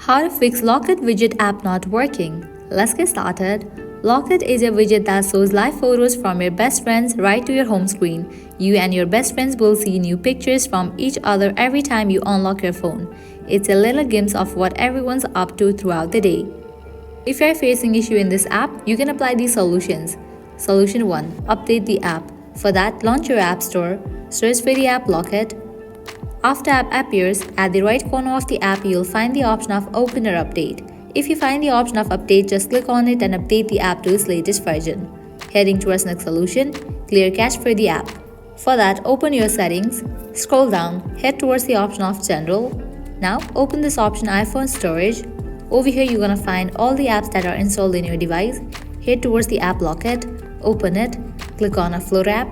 How to fix Locket Widget app not working? Let's get started. Locket is a widget that shows live photos from your best friends right to your home screen. You and your best friends will see new pictures from each other every time you unlock your phone. It's a little glimpse of what everyone's up to throughout the day. If you're facing issue in this app, you can apply these solutions. Solution 1. Update the app. For that, launch your app store, search for the app Locket. After app appears, at the right corner of the app, you'll find the option of Open or Update. If you find the option of Update, just click on it and update the app to its latest version. Heading towards next solution, clear cache for the app. For that, open your settings, scroll down, head towards the option of General. Now, open this option iPhone Storage. Over here, you're gonna find all the apps that are installed in your device. Head towards the app Locket, open it, click on a Float app.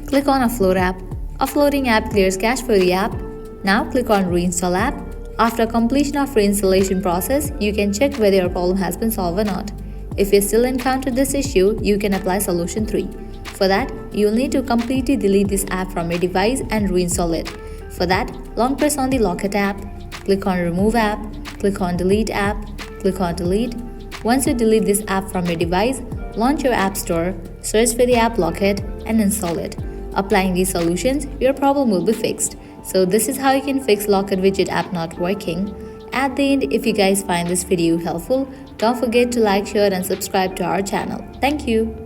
Click on a Float app. A floating app clears cache for the app. Now click on Reinstall app. After completion of reinstallation process, you can check whether your problem has been solved or not. If you still encounter this issue, you can apply solution 3. For that, you'll need to completely delete this app from your device and reinstall it. For that, long press on the Locket app, click on Remove app, click on Delete app, click on Delete. Once you delete this app from your device, launch your app store, search for the app Locket and install it. Applying these solutions, your problem will be fixed. So this is how you can fix Locket Widget app not working. At the end, if you guys find this video helpful, don't forget to like, share and subscribe to our channel. Thank you.